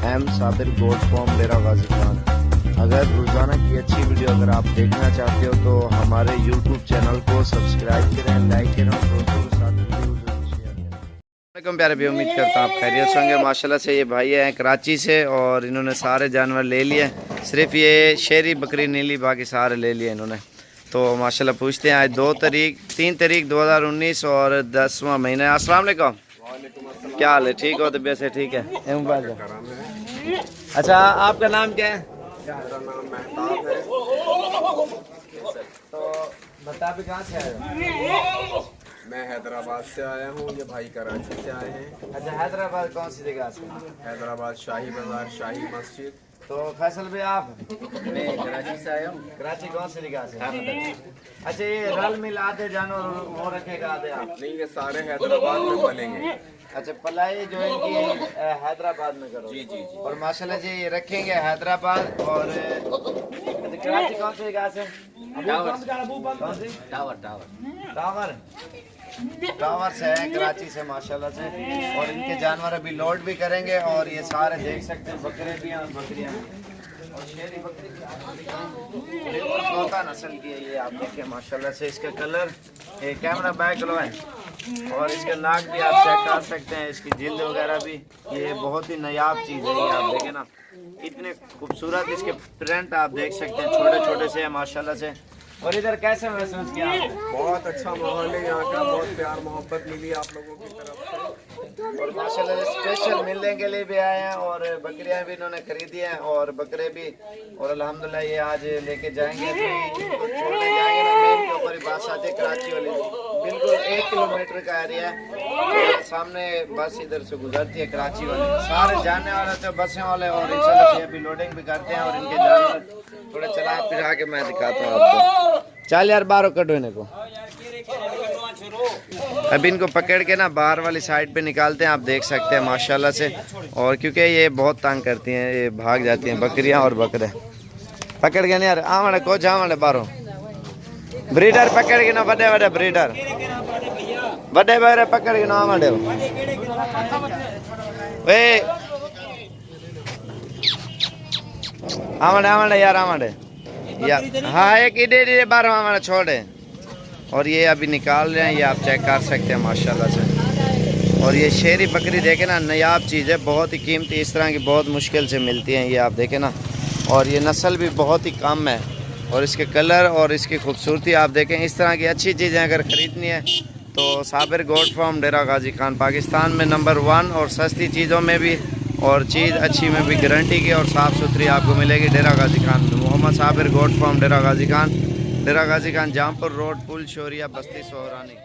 M Sabir goat farm डेरा गाजी खान। अगर रोजाना की अच्छी वीडियो अगर आप देखना चाहते हो तो हमारे यूट्यूब चैनल को सब्सक्राइब करें, लाइक करें और दोस्तों के साथ वीडियो जरूर शेयर करें। प्यारे भी उम्मीद करता हूँ आप खैरियत से होंगे। माशाल्लाह से ये भाई हैं कराची से और इन्होंने सारे जानवर ले लिए, सिर्फ ये शेरी बकरी नीली बाकी सारे ले लिए इन्होंने। तो माशाल्लाह पूछते हैं आज 3 तारीख 2019 और 10वां महीना। अस्सलाम वालेकुम, क्या हाल है? ठीक हो? तबीयत से ठीक है? अच्छा, आपका नाम क्या है? मेरा नाम महताब है। तो बता भी कहाँ से आए हो? मैं हैदराबाद से आया हूँ, ये भाई कराची से आए हैं। अच्छा, हैदराबाद कौन सी जगह से? हैदराबाद शाही बाजार, शाही मस्जिद। तो फैसल भाई आप? मैं कराची से आया हूँ। कराची कौन सी जगह से? अच्छा, ये रल मिल आधे जानवर वो रखेगा आधे आप? नहीं, ये सारे हैदराबाद में पलेंगे। अच्छा, पलाई जो इनकी हैदराबाद में करो? जी जी जी। और माशाल्लाह जी ये रखेंगे हैदराबाद। और कराची कौन सी जगह से? कौन सी? टावर टावर से है कराची से माशाल्लाह से। और इनके जानवर अभी लोड भी करेंगे और ये सारे देख सकते हैं, बकरे भी हैं और बकरियां और शेरी बकरी भी तोता नस्ल की है ये। आप देखें माशाल्लाह से इसका कलर, ये कैमरा बैक लो है और इसका नाक भी आप चेक कर सकते हैं, इसकी जिल्द वगैरह भी। ये बहुत ही नायाब चीज़ है ये, आप देखें ना इतने खूबसूरत इसके प्रिंट आप देख सकते हैं, छोटे छोटे से है माशाल्लाह से। और इधर कैसे महसूस किया आपने? बहुत अच्छा माहौल है यहाँ का, बहुत प्यार मोहब्बत मिली आप लोगों की तरफ से। और माशाल्लाह स्पेशल मिलने के लिए भी आए हैं और बकरियां भी इन्होंने खरीदी हैं और बकरे भी। और अल्हम्दुलिल्लाह ये आज लेके जाएंगे, तो छोड़ने जाएंगे ना मेन के ऊपर ही बस आते कराची वाली, बिल्कुल 1 किलोमीटर का एरिया है। सामने बस इधर से गुजरती है कराची वाली, सारे जाने वाले थे बसें वाले और इंशाल्लाह से अभी लोडिंग भी करते हैं। और इनके जानवर थोड़ा चला फिरा के मैं दिखाता हूँ आपको। चल यार बाहर कटो इन्हें को। अभी इनको पकड़ के ना बाहर वाली साइड पे निकालते हैं, आप देख सकते हैं माशाल्लाह से। और क्योंकि ये बहुत तंग करती हैं, ये भाग जाती हैं बकरियां और बकरे। पकड़ के नहीं यार आवाड़े को जावाड़े बारो ब्रीडर पकड़ के ना, बड़े बड़े ब्रीडर बड़े बड़े पकड़ के ना आवाड़े आवाड़े आवाड़े यार आवाड़े यार। हाँ एक इधर बारो आवाड़े छोड़े। और ये अभी निकाल रहे हैं, ये आप चेक कर सकते हैं माशाल्लाह से। और ये शेरी बकरी देखे ना नायाब चीज़ है, बहुत ही कीमती, इस तरह की बहुत मुश्किल से मिलती हैं ये, आप देखें ना। और ये नस्ल भी बहुत ही कम है और इसके कलर और इसकी खूबसूरती आप देखें। इस तरह की अच्छी चीज़ें अगर ख़रीदनी है तो साबिर गोट फार्म डेरा गाजी खान पाकिस्तान में नंबर 1 और सस्ती चीज़ों में भी और चीज़ अच्छी में भी गारंटी की और साफ़ सुथरी आपको मिलेगी। डेरा गाजी खान मोहम्मद साबिर गोट फार्म डेरा गाजी खान, जामपुर रोड, पुल शोरिया, बस्ती सोहरानी।